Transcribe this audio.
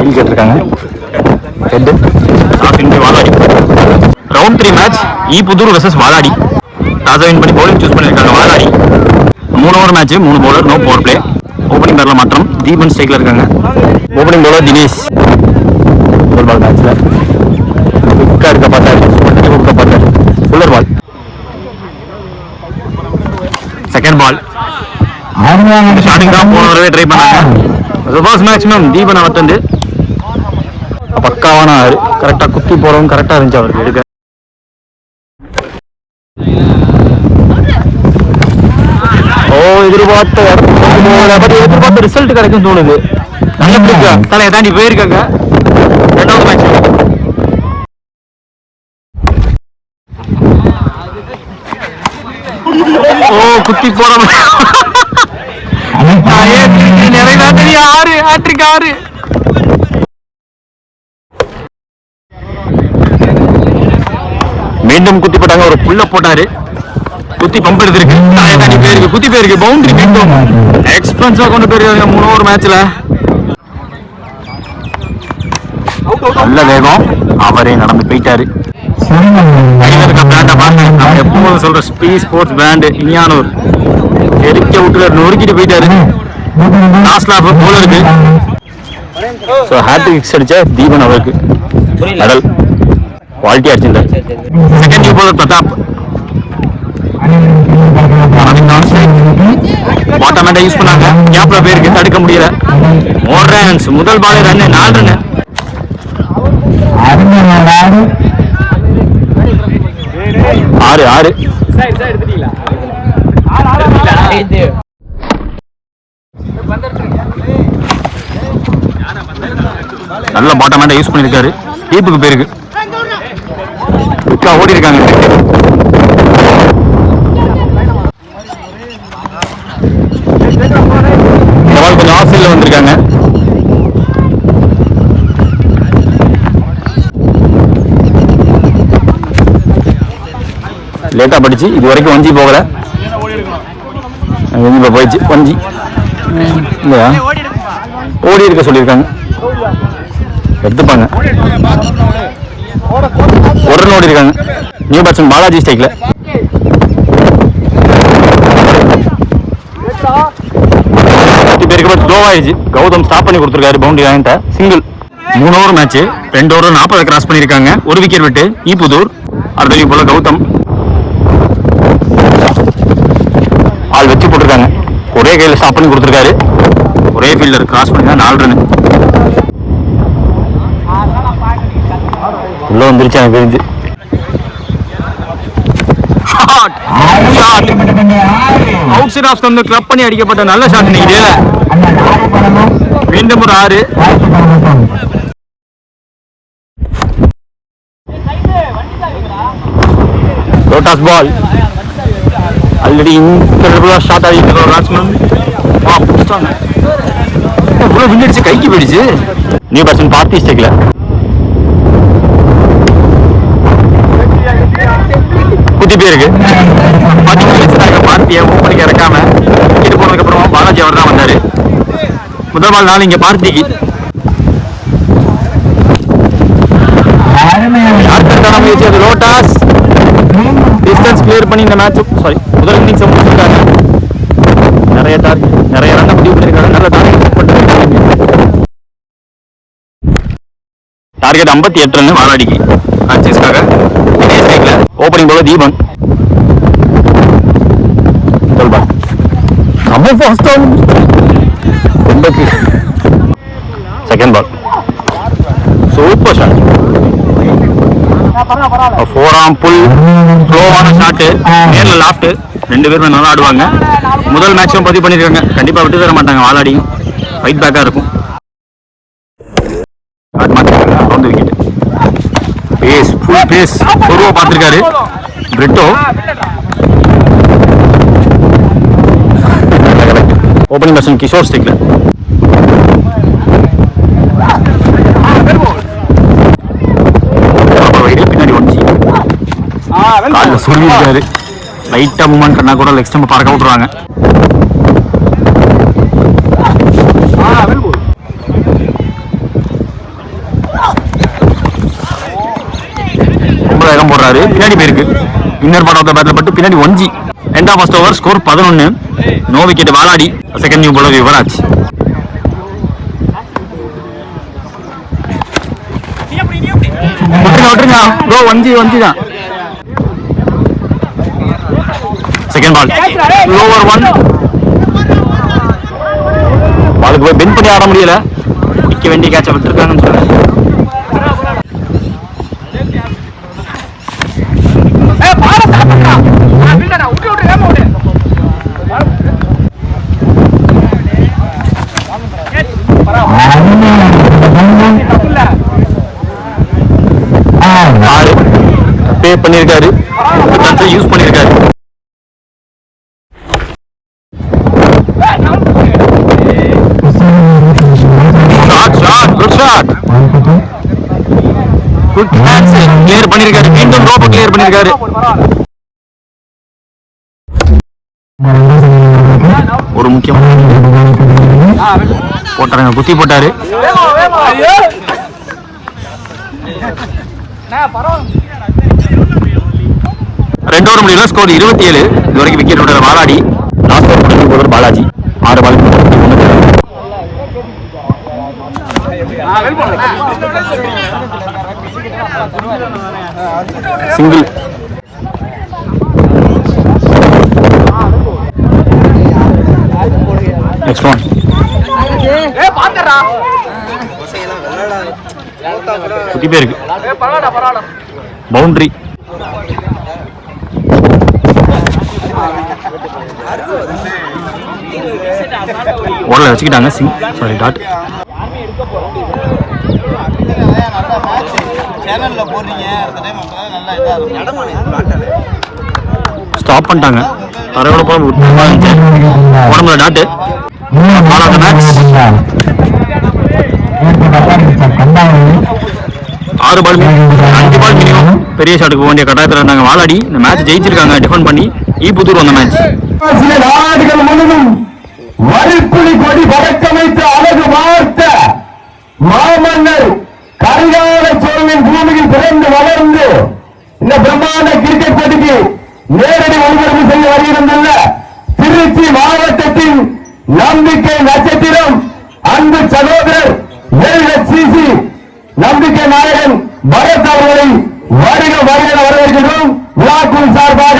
ID கேட்டிருக்காங்க. Head toss in Valadi. Round 3 match Eppudur versus Valadi. Toss win பண்ணி bowling choose பண்ணியிருக்காங்க Valadi. 3 over match, 3 bowler, no power play. Opening பேர்ல மாற்றம். தீபன் ஸ்ட்ரைக்ல இருக்காங்க. Opening bowler Dinesh. முதல் பால் மேட்ச்ல குயிக்கா இருக்க பார்த்தாரு, கொடுக்க பார்த்தாரு. Fuller ball. Second ball starting தான் போன வரவே ட்ரை பண்ணாங்க. ரிவர்ஸ் மேக்ஸிமம் தீபன் அவர்ந்து பக்காவான ஆறு. கரெக்டாக குத்தி போறவங்க கரெக்டாக இருந்துச்சு அவருக்கு எடுக்க. எதிர்பார்த்த ரிசல்ட் கிடைக்கும் தோணுது. நல்ல பிடிக்கா தலையை தாண்டி போயிருக்காங்க. ரெண்டாவது மேட்ச் குத்தி போற ஆறு. மீண்டும் குத்தி போட்டாங்க. ஒரு புல்ல போட்டாரு. குத்தி பம்ப் எடுத்திருக்கு. குத்தி போயிருக்கு. பவுண்டரி மீண்டும் எக்ஸ்பென்ஸா கொண்டு போயிருக்காங்க 3 ஓவர் மேட்ச்ல. நல்ல வேகம். அவரே நடந்து போயிட்டாரு. எப்பவும் சொல்ற ஸ்போர்ட்ஸ் பிராண்ட் இனியானூர் எரிக்க விட்டு நொறுக்கிட்டு போயிட்டாரு. போலருக்கு ஹேட்ரிக் அடிச்ச தீபன் அவருக்கு மெடல். குவாலிட்டி அடிச்சிருந்தார். Second new bowler Prathap. Bottom use பண்ணாங்க. கேப்ல பேருக்கு தடுக்க முடியல. 4 ரன்ஸ். முதல் பாலே ரன் 4 ரன். ஆறு நல்ல பாட்டம் யூஸ் பண்ணிருக்காரு. டீப்புக்கு பேருக்கு ஓடி இருக்காங்க. கொஞ்சம் ஆஃப் சைட்ல வந்திருக்காங்க. லேட்டா படிச்சு இது வரைக்கும் வஞ்சி போகல. போயிடுச்சு வஞ்சி இல்லையா? ஓடி இருக்க சொல்லியிருக்காங்க. எடுத்துப்பாங்க. ஒரு ரன் ஓடி இருக்காங்க. நியூ பேட்ஸ்மேன் பாலாஜி ஸ்ட்ரைக்ல. ஸ்லோவாயிடுச்சு. கௌதம் ஸ்டாப் பண்ணி கொடுத்துருக்காரு. பவுண்டரி வாங்கிட்ட single. 3 over match, 2 over 40 cross பண்ணியிருக்காங்க. ஒரு விக்கெட் விட்டு ஈப்புதூர். அடுத்த போல கௌதம் ஆள் வச்சு போட்டிருக்காங்க. ஒரே கையில் ஸ்டாப் பண்ணி கொடுத்துருக்காரு. ஒரே ஃபீல்டர் கிராஸ் பண்ணி 4 ரன் உள்ள வந்துருச்சு. எனக்கு தெரிஞ்சு அவுட் சைட் ஆஃப் வந்து கிளப் பண்ணி அடிக்கப்பட்ட நல்ல ஷாட். இன்னைக்கு மீண்டும் ஒரு 6. லோட்டாஸ் பால். ஆல்ரெடி இன்கிரெடிபிளா ஷாட் ஆகிட்டு ஒரு பேட்ஸ்மேன் பிடிச்சிட்டாங்க. இவ்வளோ விண்ணடிச்சு கைக்கு போயிடுச்சு. நியூ பேட்ஸ்மேன் பார்த்தி ஸ்டேக்ல. குத்தி போயிருக்கு. பார்த்தியை ஓப்பனுக்கு இறக்காம விக்கெட் போனதுக்கு அப்புறமா பாலாஜி அவர் தான் வந்தாரு. முதல் பால் 4 இங்க பார்த்திக்கு. அது லோட்டாஸ் டிஸ்டன்ஸ் கிளியர் பண்ணி இந்த மேட்ச் முதல் இன்னிங்ஸ் முடிச்சிருக்காங்க. நிறைய ரன் முடிவு பண்ணிருக்காங்க. நல்ல டார்கெட் 58 ரன் வாலாடிக்கு. மேட்சஸ்க்காக ஓப்பனிங் போல Deepan. Second ball super shot. 4 ஆம் புல் ஸ்லோவான ஷாட். நேர்ல லாஃப்ட். 2 பேருமே நல்லா ஆடுவாங்க. முதல் மேட்சும் பதிவு பண்ணிருக்காங்க. கண்டிப்பா விட்டு தர மாட்டாங்க. வாலாடி ஃபைட் பேக்கா இருக்கும். விக்கெட் பேஸ் ஃபுல் பேஸ் பொருவா பார்த்திருக்காரு பிரிட்டோ. ஓப்பனிங் பேட்ஸ்மேன் கிஷோர் ஸ்டிக்ல. பின்னாடி ஒன்சி காலில் சொல்லியிருக்காரு. லைட்டா மூவ்மெண்ட் பண்ணா கூட லெக் ஸ்டம்ப் பறக்க விட்டுருவாங்க. தான் போடுறாரு. பின்னாடி போயிருக்கு. இன்னர் பார்ட் ஆஃப் த பேட்டில் பட்டு பின்னாடி 1G. End of first over score 11. No wicket வாலாடி. Second new bowler Yuvraj. விட்டுருங்க ப்ரோ. 1G தான். Second ball over 1. பாலுக்கு போய் பெண்ட் பண்ணி ஆட முடியல. பிடிக்க வேண்டிய கேட்சை விட்டுருக்காங்கன்னு சொல்றேன். பே பண்ணிருக்காரு. யூஸ் பண்ணிருக்காரு. கிளியர் பண்ணிருக்காரு. மீண்டும் ரோப் கிளியர் பண்ணிருக்காரு. ஒரு முக்கியமான போட்டாங்க. குத்தி போட்டாரு. ரெண்டு ஓவர் முடியல. ஸ்கோர் 27. இது வரைக்கும் விக்கெட் விடுற வாலாடி. Last over Balaji 6 ball single. Next one. குட்டி பேருக்கு பவுண்டரி. ஓடல வச்சுக்கிட்டாங்க. Sorry dot. ஸ்டாப் பண்ணிட்டாங்க. தரையோட உடம்புல டாட்டு. மேட்ச் 6 பால் 5 பால் மினிமம் பெரிய ஷாட்டுக்கு போக வேண்டிய கட்டாயத்தில் இருந்தாங்க வாலாடி. இந்த மேட்ச் ஜெயிச்சிருக்காங்க டிஃபெண்ட் பண்ணி. ஈபுத்தூர் வந்த மேட்ச். நாடுகள் முழுவதும் வரிப்புலி கொடி பறக்கமைத்து அழகு வார்த்த மாமன்னர் கரிகால சோழனின் பூமியில் பிறந்து வளர்ந்து இந்த பிரம்மாண்ட கிரிக்கெட் போட்டிக்கு நேரடி ஒளிபரப்பு செய்ய வருகின்றன திருச்சி மாவட்டத்தின் நம்பிக்கை நட்சத்திரம் அன்பு சகோதரர் LHCC நம்பிக்கை நாயகன் பரத் அவர்களை வருக வருக வரவேற்கிறோம். விழாக்குழு சார்பாக